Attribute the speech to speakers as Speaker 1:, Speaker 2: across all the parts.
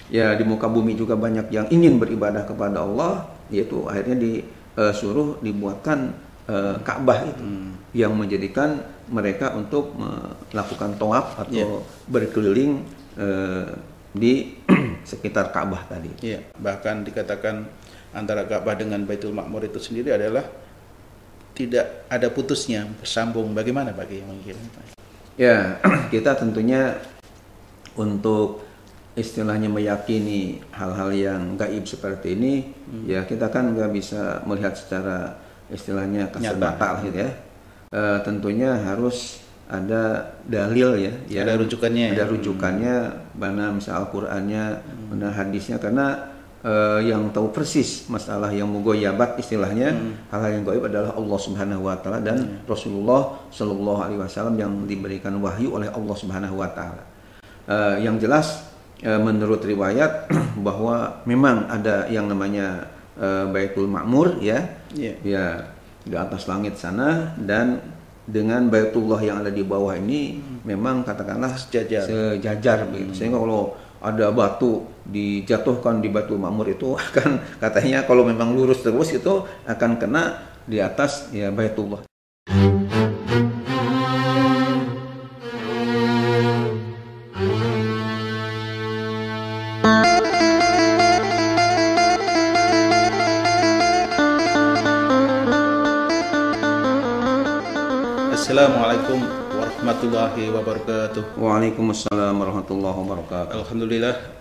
Speaker 1: ya di muka bumi juga banyak yang ingin beribadah kepada Allah, yaitu akhirnya disuruh dibuatkan Ka'bah itu yang menjadikan mereka untuk melakukan tawaf atau berkeliling di sekitar Ka'bah tadi.
Speaker 2: Ya, bahkan dikatakan antara Ka'bah dengan Baitul Ma'mur itu sendiri adalah tidak ada putusnya, bersambung. Bagaimana bagi yang mungkin?
Speaker 1: Ya, kita tentunya untuk istilahnya meyakini hal-hal yang gaib seperti ini, ya kita kan nggak bisa melihat secara istilahnya kasat mata gitu ya. Tentunya harus ada dalil ya,
Speaker 2: ada rujukannya.
Speaker 1: Ada rujukannya, mana misal Al-Qur'annya, mana hadisnya, karena yang tahu persis masalah yang mugoyabat istilahnya, hal-hal yang gaib adalah Allah Subhanahu wa taala dan Rasulullah Shallallahu alaihi wasallam yang diberikan wahyu oleh Allah Subhanahu wa taala. Yang jelas menurut riwayat bahwa memang ada yang namanya Baitul Ma'mur ya di atas langit sana, dan dengan Baitullah yang ada di bawah ini memang katakanlah sejajar begitu. Sehingga kalau ada batu dijatuhkan di Baitul Ma'mur itu akan katanya kalau memang lurus terus itu akan kena di atas ya Baitullah.
Speaker 2: Assalamualaikum warahmatullahi wabarakatuh.
Speaker 1: Waalaikumsalam warahmatullahi wabarakatuh.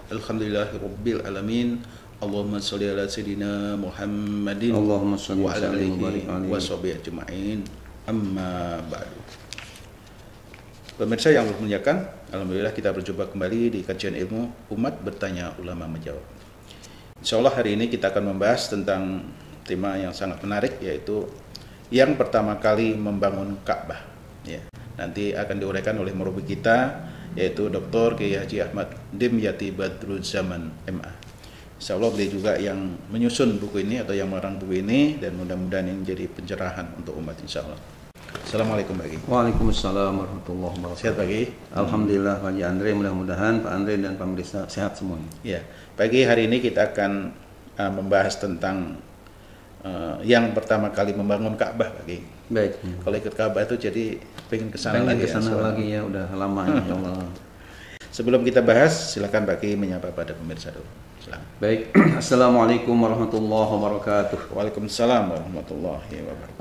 Speaker 2: Alhamdulillahirabbil alamin. Allahumma shalli ala sayidina Muhammadin
Speaker 1: Allahumma shalli
Speaker 2: wa ala alihi
Speaker 1: wa
Speaker 2: wa sahbihi ajma'in. Amma ba'du. Pemirsa yang bermuliakan, alhamdulillah kita berjumpa kembali di kajian ilmu Umat Bertanya Ulama Menjawab. Insyaallah hari ini kita akan membahas tentang tema yang sangat menarik, yaitu yang pertama kali membangun Ka'bah. Ya, nanti akan diuraikan oleh murabi kita, yaitu Dr. Kiai Haji Ahmad Dimyati Badruzzaman MA. Insyaallah beliau juga yang menyusun buku ini atau yang mengarang buku ini, dan mudah-mudahan ini menjadi pencerahan untuk umat insyaallah. Assalamualaikum Pak Kiai.
Speaker 1: Waalaikumsalam warahmatullahi wabarakatuh.
Speaker 2: Sehat Pak Kiai?
Speaker 1: Alhamdulillah Pak Andre, mudah-mudahan Pak Andre dan pemirsa sehat semuanya.
Speaker 2: Ya, Pak Kiai, hari ini kita akan membahas tentang yang pertama kali membangun Ka'bah, Pak Kiai.
Speaker 1: Baik.
Speaker 2: Kalau ikut Ka'bah itu jadi pengen kesana lagi
Speaker 1: ya, udah lama insyaallah.
Speaker 2: Sebelum kita bahas, silakan Pak Kiai menyapa pada pemirsa dulu. Silakan.
Speaker 1: Baik. Assalamualaikum warahmatullahi wabarakatuh.
Speaker 2: Waalaikumsalam warahmatullahi wabarakatuh.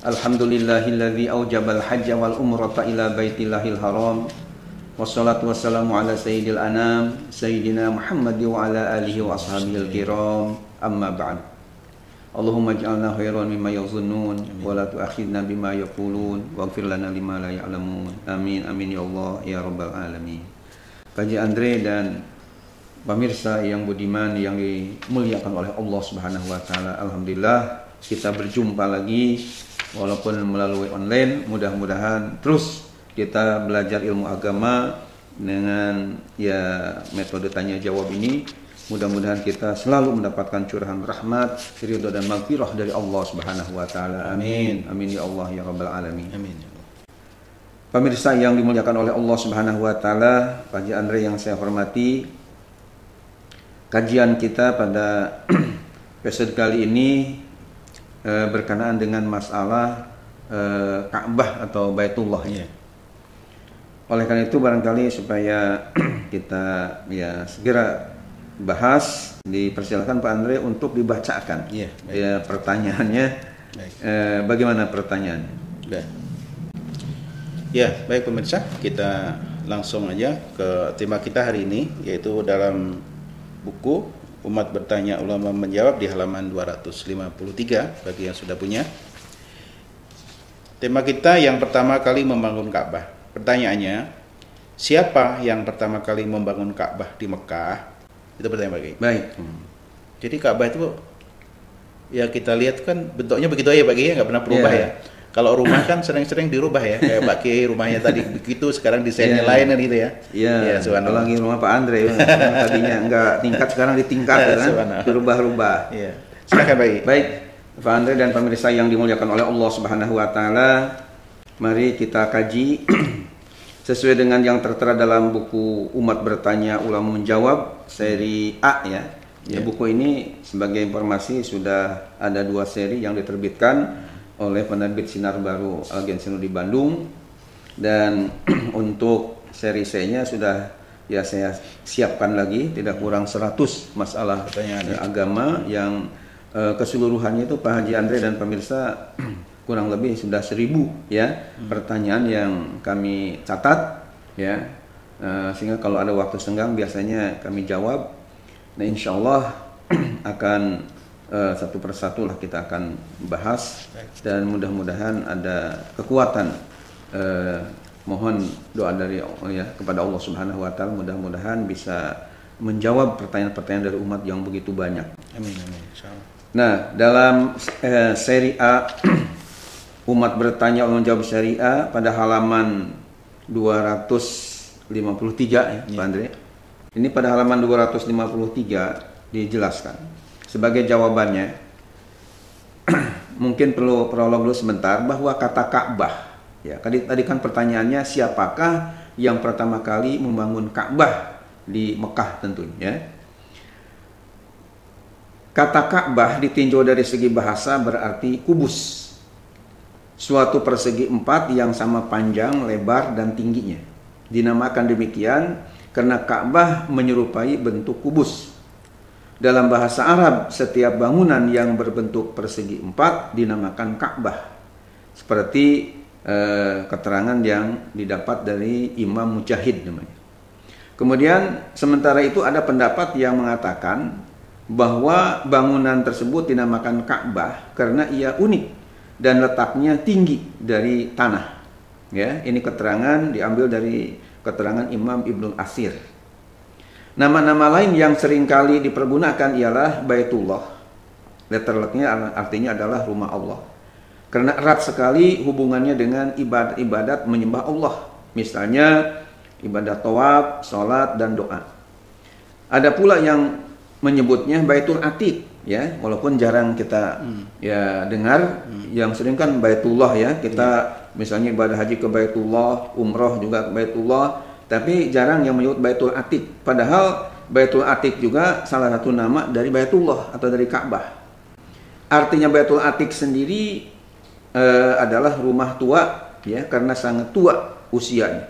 Speaker 1: Alhamdulillahilladzi aujabal hajja wal umrata ila baitillahil haram. Wassalatu wassalamu ala sayyidil anam sayyidina Muhammad wa ala alihi wa ashabihil kiram. Amma ba'd. Allahumma ij'alna khairan mimma yazunnun wa la tu'akhidna bima yaqulun waghfir lana lima la ya'lamun. Amin amin ya Allah ya rabbal alamin. Pak Andre dan pemirsa yang budiman yang dimuliakan oleh Allah Subhanahu wa taala, alhamdulillah kita berjumpa lagi walaupun melalui online. Mudah-mudahan terus kita belajar ilmu agama dengan ya metode tanya jawab ini. Mudah-mudahan kita selalu mendapatkan curahan rahmat, ridho dan maghfirah dari Allah Subhanahu wa taala. Amin. Amin ya Allah ya rabbal alamin.
Speaker 2: Amin.
Speaker 1: Pemirsa yang dimuliakan oleh Allah Subhanahu wa taala, Pak Andre yang saya hormati, kajian kita pada episode kali ini berkenaan dengan masalah Ka'bah atau Baitullah ya. Oleh karena itu barangkali supaya kita ya segera bahas, dipersilakan Pak Andre untuk dibacakan ya pertanyaannya. Bagaimana pertanyaannya?
Speaker 2: Ya, baik pemirsa, kita langsung aja ke tema kita hari ini, yaitu dalam buku Umat Bertanya Ulama Menjawab di halaman 253 bagi yang sudah punya. Tema kita yang pertama kali membangun Ka'bah. Pertanyaannya, siapa yang pertama kali membangun Ka'bah di Mekah? Itu pertanyaan Pak Kiai.
Speaker 1: Baik.
Speaker 2: Jadi Ka'bah itu ya kita lihat kan bentuknya begitu aja Pak Kiai, nggak pernah berubah ya. Kalau rumah kan sering-sering dirubah ya. Kayak Pak Kiai rumahnya tadi begitu, sekarang desainnya lain kan gitu ya.
Speaker 1: Iya. Kalau lagi rumah Pak Andre tadinya enggak tingkat, sekarang ditingkat kan. Dirubah-rubah.
Speaker 2: Iya. Silakan Pak Kiai.
Speaker 1: Baik, Pak Andre dan pemirsa yang dimuliakan oleh Allah Subhanahu wa taala, mari kita kaji sesuai dengan yang tertera dalam buku Umat Bertanya Ulama Menjawab seri A ya. Ya, buku ini sebagai informasi sudah ada 2 seri yang diterbitkan oleh penerbit Sinar Baru Al-Gensino di Bandung, dan untuk seri C-nya sudah ya saya siapkan lagi, tidak kurang 100 masalah agama yang keseluruhannya itu Pak Haji Andre dan pemirsa kurang lebih sudah 1000 ya pertanyaan yang kami catat ya, sehingga kalau ada waktu senggang biasanya kami jawab. Nah, insya Allah akan satu persatu lah kita akan bahas, dan mudah-mudahan ada kekuatan. Mohon doa dari ya kepada Allah Subhanahu Wa Taala, mudah-mudahan bisa menjawab pertanyaan-pertanyaan dari umat yang begitu banyak.
Speaker 2: Amin, amin. Insyaallah.
Speaker 1: Nah, dalam seri A Umat Bertanya Ulama Menjawab seri A pada halaman 253 ya, Pak Andre. Ini pada halaman 253 dijelaskan sebagai jawabannya. Mungkin perlu prolog dulu sebentar bahwa kata Ka'bah ya, tadi kan pertanyaannya siapakah yang pertama kali membangun Ka'bah di Mekah tentunya. Kata Ka'bah ditinjau dari segi bahasa berarti kubus. Suatu persegi 4 yang sama panjang, lebar, dan tingginya. Dinamakan demikian karena Ka'bah menyerupai bentuk kubus. Dalam bahasa Arab, setiap bangunan yang berbentuk persegi 4 dinamakan Ka'bah. Seperti keterangan yang didapat dari Imam Mujahid namanya. Kemudian sementara itu ada pendapat yang mengatakan bahwa bangunan tersebut dinamakan Ka'bah karena ia unik dan letaknya tinggi dari tanah. Ya, ini keterangan diambil dari keterangan Imam Ibnul Asir. Nama-nama lain yang seringkali dipergunakan ialah Baitullah. Letterleknya artinya adalah rumah Allah. Karena erat sekali hubungannya dengan ibadat-ibadat menyembah Allah. Misalnya ibadat tawaf, sholat, dan doa. Ada pula yang menyebutnya Baitul Atiq, ya, walaupun jarang kita ya dengar. Yang sering kan Baitullah ya, kita misalnya ibadah haji ke Baitullah, umroh juga ke Baitullah, tapi jarang yang menyebut Baitul Atiq. Padahal Baitul Atiq juga salah satu nama dari Baitullah atau dari Ka'bah. Artinya Baitul Atiq sendiri adalah rumah tua ya, karena sangat tua usianya.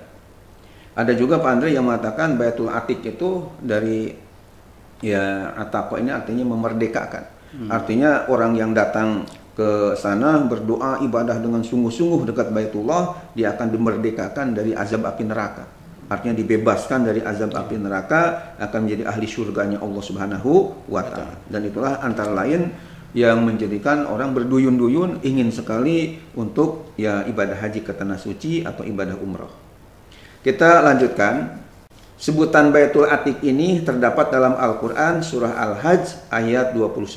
Speaker 1: Ada juga Pak Andre yang mengatakan Baitul Atiq itu dari ya ataqwa, ini artinya memerdekakan. Artinya orang yang datang ke sana berdoa ibadah dengan sungguh-sungguh dekat Baitullah, dia akan dimerdekakan dari azab api neraka. Artinya dibebaskan dari azab api neraka, akan menjadi ahli surganya Allah Subhanahu wa Ta'ala. Dan itulah antara lain yang menjadikan orang berduyun-duyun ingin sekali untuk ya ibadah haji ke tanah suci atau ibadah umroh. Kita lanjutkan. Sebutan Baitul Atiq ini terdapat dalam Al-Quran surah Al-Hajj ayat 29.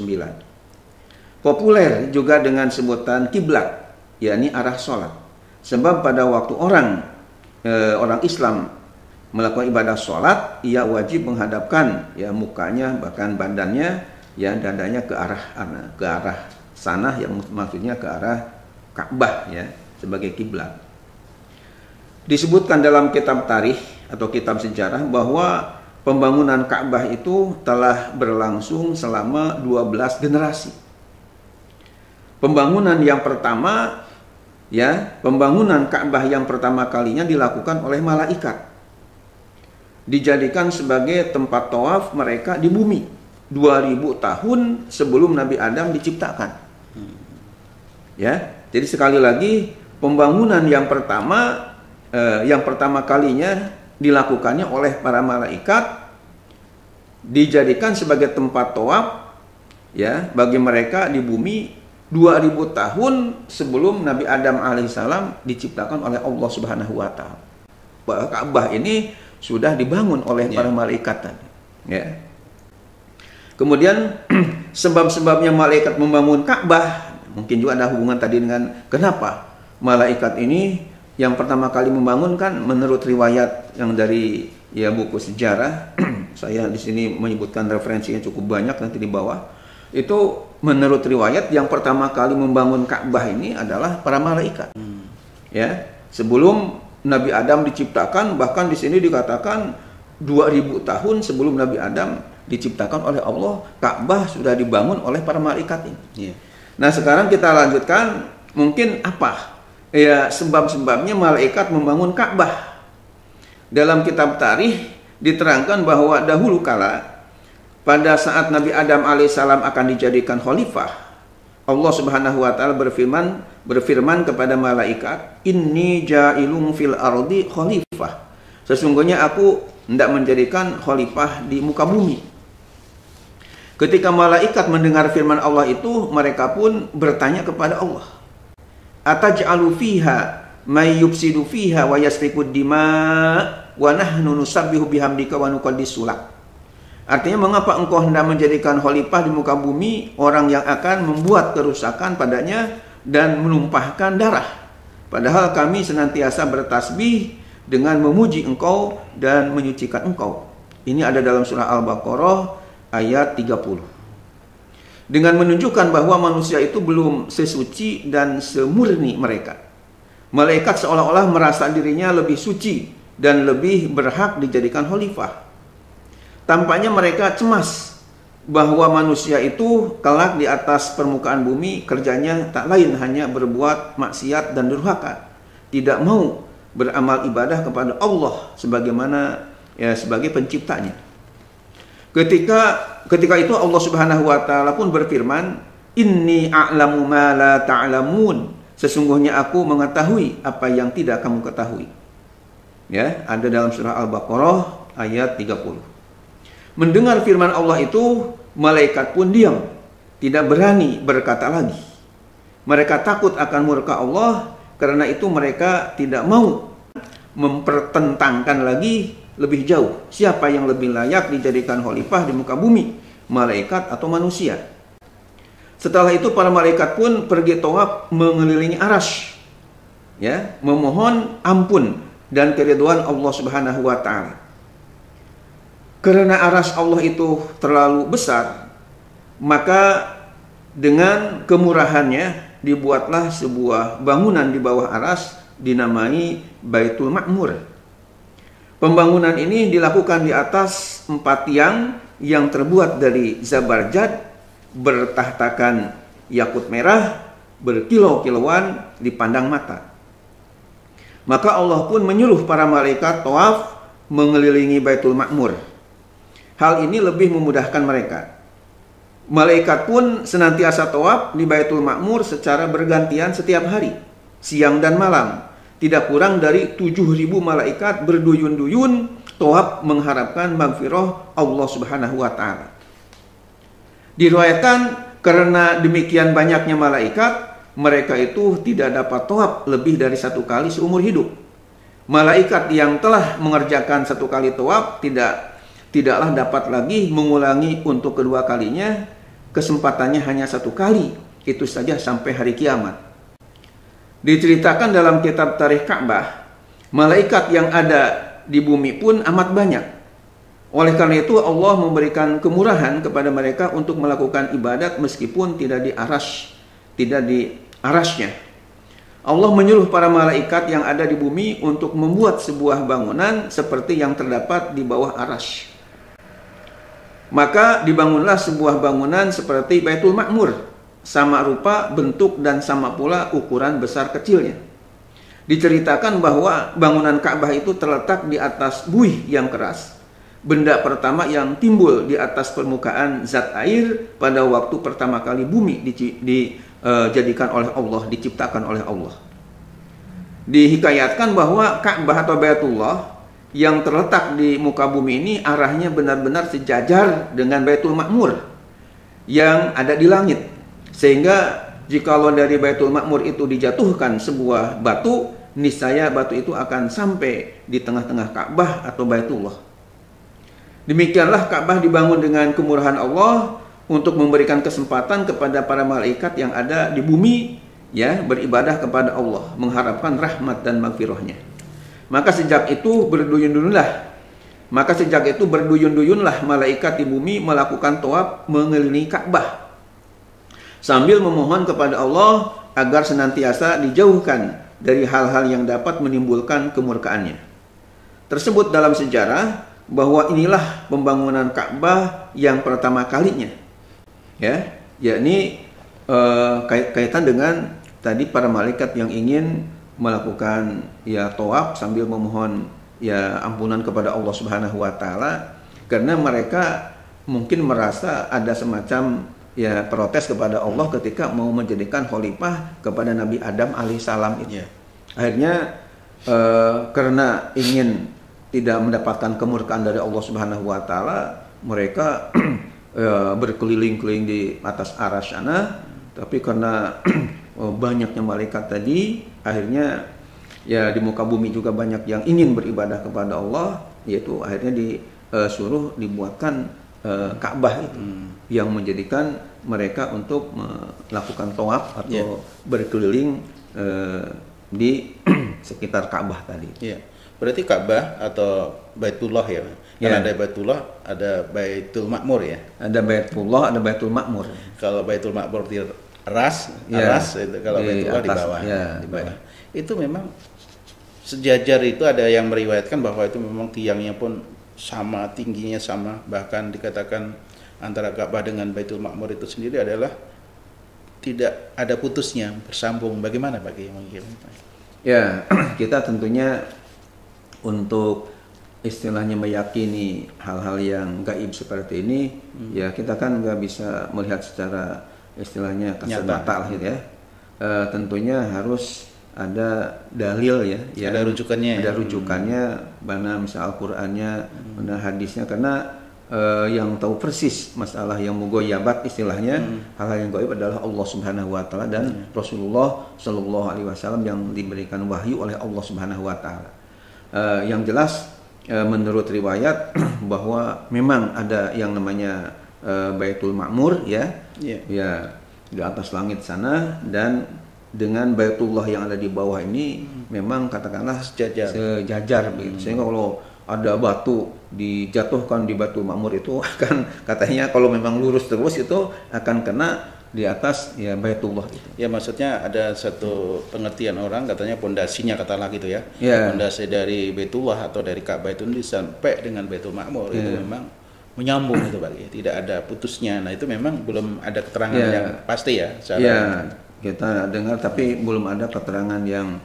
Speaker 1: Populer juga dengan sebutan kiblat, yakni arah sholat. Sebab pada waktu orang Islam melakukan ibadah sholat, ia wajib menghadapkan ya mukanya, bahkan badannya, ya dadanya ke arah sana, yang maksudnya ke arah Ka'bah ya, sebagai kiblat. Disebutkan dalam kitab tarikh atau kitab sejarah bahwa pembangunan Ka'bah itu telah berlangsung selama 12 generasi. Pembangunan yang pertama ya, pembangunan Ka'bah yang pertama kalinya dilakukan oleh malaikat. Dijadikan sebagai tempat tawaf mereka di bumi 2000 tahun sebelum Nabi Adam diciptakan. Ya, jadi sekali lagi pembangunan yang pertama kalinya dilakukannya oleh para malaikat, dijadikan sebagai tempat tawaf ya bagi mereka di bumi 2000 tahun sebelum Nabi Adam alaihissalam diciptakan oleh Allah Subhanahu wa Ta'ala. Ka'bah ini sudah dibangun oleh para malaikat tadi. Ya. Kemudian sebab-sebabnya malaikat membangun Ka'bah mungkin juga ada hubungan tadi dengan kenapa malaikat ini yang pertama kali membangun, kan menurut riwayat yang dari ya buku sejarah. Saya di sini menyebutkan referensinya cukup banyak nanti di bawah. Itu menurut riwayat yang pertama kali membangun Ka'bah ini adalah para malaikat. Ya, sebelum Nabi Adam diciptakan, bahkan di sini dikatakan 2000 tahun sebelum Nabi Adam diciptakan oleh Allah, Ka'bah sudah dibangun oleh para malaikat ini.
Speaker 2: Iya.
Speaker 1: Nah, sekarang kita lanjutkan, mungkin apa ya sebab-sebabnya malaikat membangun Ka'bah. Dalam kitab tarikh diterangkan bahwa dahulu kala pada saat Nabi Adam alaihissalam akan dijadikan khalifah, Allah Subhanahu wa taala berfirman kepada malaikat, "Inni ja'ilun fil ardi khalifah." Sesungguhnya aku hendak menjadikan khalifah di muka bumi. Ketika malaikat mendengar firman Allah itu, mereka pun bertanya kepada Allah, "Ataj'alu fiha may yufsidu fiha wa yasfiku dima' wa nahnu nusabbihu bihamdika wa nuqaddisu lak." Artinya, mengapa engkau hendak menjadikan khalifah di muka bumi, orang yang akan membuat kerusakan padanya dan menumpahkan darah, padahal kami senantiasa bertasbih dengan memuji engkau dan menyucikan engkau. Ini ada dalam surah Al-Baqarah ayat 30. Dengan menunjukkan bahwa manusia itu belum sesuci dan semurni mereka. Malaikat seolah-olah merasa dirinya lebih suci dan lebih berhak dijadikan khalifah. Tampaknya mereka cemas bahwa manusia itu kelak di atas permukaan bumi kerjanya tak lain hanya berbuat maksiat dan durhaka, tidak mau beramal ibadah kepada Allah sebagaimana sebagai penciptanya. Ketika itu Allah Subhanahu wa taala pun berfirman, "Inni a'lamu ma la ta'lamun." Sesungguhnya aku mengetahui apa yang tidak kamu ketahui. Ya, ada dalam surah Al-Baqarah ayat 30. Mendengar firman Allah itu, malaikat pun diam, tidak berani berkata lagi. Mereka takut akan murka Allah, karena itu mereka tidak mau mempertentangkan lagi lebih jauh siapa yang lebih layak dijadikan khalifah di muka bumi, malaikat atau manusia. Setelah itu para malaikat pun pergi tawaf mengelilingi Arsy, ya, memohon ampun dan keridhaan Allah Subhanahu wa taala. Karena Arsy Allah itu terlalu besar, maka dengan kemurahannya dibuatlah sebuah bangunan di bawah Arsy dinamai Baitul Ma'mur. Pembangunan ini dilakukan di atas 4 tiang yang terbuat dari zabarjad, bertahtakan yakut merah, berkilau-kilauan dipandang mata. Maka Allah pun menyuruh para malaikat tawaf mengelilingi Baitul Ma'mur. Hal ini lebih memudahkan mereka. Malaikat pun senantiasa tawaf di Baitul Ma'mur secara bergantian setiap hari, siang dan malam. Tidak kurang dari 7.000 malaikat berduyun-duyun tawaf mengharapkan maghfirah Allah Subhanahu wa taala. Diriwayatkan karena demikian banyaknya malaikat, mereka itu tidak dapat tawaf lebih dari 1 kali seumur hidup. Malaikat yang telah mengerjakan 1 kali tawaf tidaklah dapat lagi mengulangi untuk kedua kalinya, kesempatannya hanya 1 kali, itu saja sampai hari kiamat. Diceritakan dalam kitab tarikh Ka'bah, malaikat yang ada di bumi pun amat banyak. Oleh karena itu Allah memberikan kemurahan kepada mereka untuk melakukan ibadat meskipun tidak di Arsy-nya. Allah menyuruh para malaikat yang ada di bumi untuk membuat sebuah bangunan seperti yang terdapat di bawah Arsy. Maka dibangunlah sebuah bangunan seperti Baitul Ma'mur, sama rupa, bentuk, dan sama pula ukuran besar kecilnya. Diceritakan bahwa bangunan Ka'bah itu terletak di atas buih yang keras, benda pertama yang timbul di atas permukaan zat air pada waktu pertama kali bumi dijadikan oleh Allah, diciptakan oleh Allah. Dihikayatkan bahwa Ka'bah atau Baitullah yang terletak di muka bumi ini arahnya benar-benar sejajar dengan Baitul Ma'mur yang ada di langit. Sehingga jikalau dari Baitul Ma'mur itu dijatuhkan sebuah batu, niscaya batu itu akan sampai di tengah-tengah Ka'bah atau Baitullah. Demikianlah Ka'bah dibangun dengan kemurahan Allah untuk memberikan kesempatan kepada para malaikat yang ada di bumi, ya, beribadah kepada Allah, mengharapkan rahmat dan maghfirahnya. Maka sejak itu berduyun-duyunlah malaikat di bumi melakukan tawaf mengelilingi Ka'bah sambil memohon kepada Allah agar senantiasa dijauhkan dari hal-hal yang dapat menimbulkan kemurkaannya. Tersebut dalam sejarah bahwa inilah pembangunan Ka'bah yang pertama kalinya, ya, yakni kaitan dengan tadi para malaikat yang ingin melakukan ya tawaf sambil memohon ya ampunan kepada Allah Subhanahu wa taala, karena mereka mungkin merasa ada semacam ya protes kepada Allah ketika mau menjadikan khalifah kepada Nabi Adam alaihissalam itu. Akhirnya karena ingin tidak mendapatkan kemurkaan dari Allah Subhanahu wa taala, mereka berkeliling-keliling di atas arasy sana, tapi karena banyaknya malaikat tadi, akhirnya ya di muka bumi juga banyak yang ingin beribadah kepada Allah, yaitu akhirnya disuruh dibuatkan Ka'bah itu yang menjadikan mereka untuk melakukan tawaf atau berkeliling di sekitar Ka'bah tadi.
Speaker 2: Berarti Ka'bah atau Baitullah ya. Kan ada Baitullah, ada Baitul Ma'mur ya.
Speaker 1: Ada Baitullah, ada Baitul Ma'mur.
Speaker 2: Kalau Baitul Ma'mur di aras itu, kalau Baitullah di bawah. Di bawah. Itu memang sejajar, itu ada yang meriwayatkan bahwa itu memang tiangnya pun sama, tingginya sama, bahkan dikatakan antara Ka'bah dengan Baitul Ma'mur itu sendiri adalah tidak ada putusnya, bersambung. Bagaimana bagi yang menginginkan?
Speaker 1: Ya, kita tentunya untuk istilahnya meyakini hal-hal yang gaib seperti ini, ya kita kan nggak bisa melihat secara istilahnya kasat mata lah gitu ya. Tentunya harus ada dalil ya,
Speaker 2: ada rujukannya.
Speaker 1: Ada rujukannya, mana misal Al-Qur'annya, mana hadisnya, karena yang tahu persis masalah yang mugoyabat istilahnya, hal-hal yang gaib adalah Allah Subhanahu wa taala dan Rasulullah Shallallahu alaihi wasallam yang diberikan wahyu oleh Allah Subhanahu wa taala. Yang jelas menurut riwayat bahwa memang ada yang namanya Baitul Ma'mur ya di atas langit sana, dan dengan Baitullah yang ada di bawah ini memang katakanlah sejajar begitu. Sehingga kalau ada batu dijatuhkan di Baitul Ma'mur itu akan, katanya kalau memang lurus terus itu akan kena di atas ya Baitullah itu.
Speaker 2: Ya, maksudnya ada satu pengertian orang katanya pondasinya katakanlah gitu ya. Pondasi dari Baitullah atau dari Ka'bah itu sampai dengan Baitul Ma'mur itu memang menyambung itu bagi, tidak ada putusnya. Nah, itu memang belum ada keterangan yang pasti ya.
Speaker 1: Kita dengar tapi belum ada keterangan yang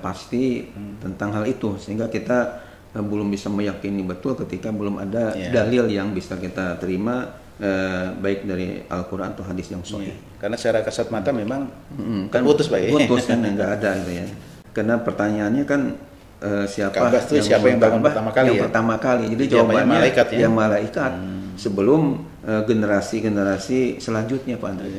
Speaker 1: pasti tentang hal itu, sehingga kita belum bisa meyakini betul ketika belum ada dalil yang bisa kita terima, baik dari Al-Quran atau hadis yang sahih.
Speaker 2: Karena secara kasat mata memang kan putus Pak.
Speaker 1: Putus kan nggak ada gitu ya. Karena pertanyaannya kan siapa
Speaker 2: yang bangun pertama kali
Speaker 1: pertama kali. Jadi jawabannya malaikat sebelum generasi-generasi selanjutnya Pak Andri.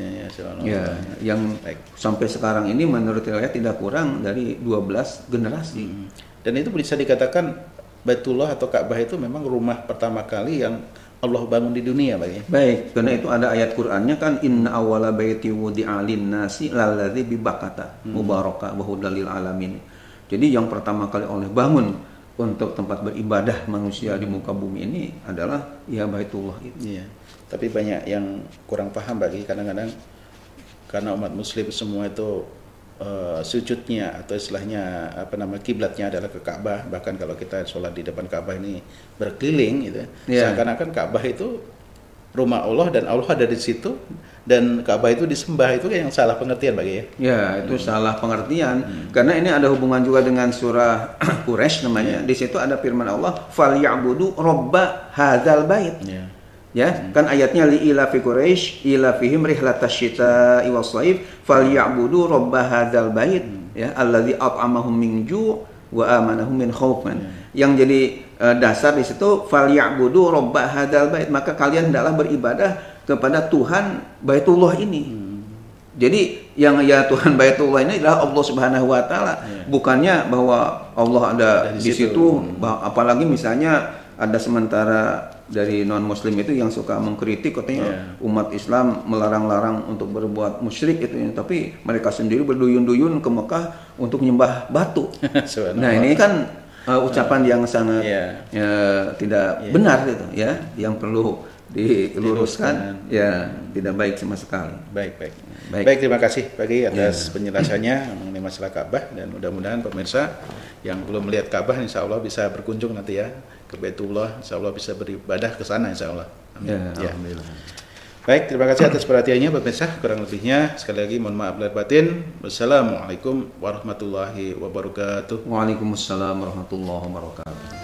Speaker 1: Yang sampai sekarang ini menurut riwayat tidak kurang dari 12 generasi.
Speaker 2: Dan itu bisa dikatakan Baitullah atau Ka'bah itu memang rumah pertama kali yang Allah bangun di dunia, Pak.
Speaker 1: Baik, karena itu ada ayat Qur'annya kan, inna awwala baiti wudi'a lin-nasi lalladzi bi Bakkata mubaraka wa hudal lil alamin. Jadi yang pertama kali oleh bangun untuk tempat beribadah manusia di muka bumi ini adalah ya Baitullah itu.
Speaker 2: Tapi banyak yang kurang paham bagi, kadang-kadang karena umat muslim semua itu sujudnya atau istilahnya kiblatnya adalah ke Ka'bah. Bahkan kalau kita sholat di depan Ka'bah ini berkeliling gitu, seakan-akan Ka'bah itu rumah Allah dan Allah ada di situ, dan Ka'bah itu disembah. Itu yang salah pengertian bagi
Speaker 1: itu salah pengertian. Karena ini ada hubungan juga dengan surah Quraisy namanya. Di situ ada firman Allah, "Falyabudu robba hadzal bait." Kan ayatnya li ila fi Quraisy ila fihim rihlatash syita'i was shaif falyabudu rabb hadzal bait allazi at'amahum min ju' wa amanahum min khauf. Yang jadi dasar di situ falyabudu rabb hadzal bait, maka kalian hendaklah beribadah kepada Tuhan Baitullah ini. Jadi yang Tuhan Baitullah ini adalah Allah Subhanahu wa taala, bukannya bahwa Allah ada di situ. Apalagi misalnya ada sementara dari non muslim itu yang suka mengkritik, katanya umat Islam melarang-larang untuk berbuat musyrik itu, tapi mereka sendiri berduyun-duyun ke Mekah untuk menyembah batu. Nah, ini kan ucapan yang sangat tidak benar itu ya, yang perlu diluruskan, ya tidak baik sama sekali.
Speaker 2: Baik, terima kasih Pak Kiai atas penjelasannya mengenai masalah Ka'bah, dan mudah-mudahan pemirsa yang belum melihat Ka'bah insya Allah bisa berkunjung nanti ya ke Baitullah, insya Allah bisa beribadah ke sana insya Allah. Amin.
Speaker 1: Ya, alhamdulillah.
Speaker 2: Baik, terima kasih atas perhatiannya pemirsa. Kurang lebihnya sekali lagi mohon maaf lahir batin. Wassalamualaikum warahmatullahi wabarakatuh.
Speaker 1: Waalaikumsalam warahmatullahi wabarakatuh.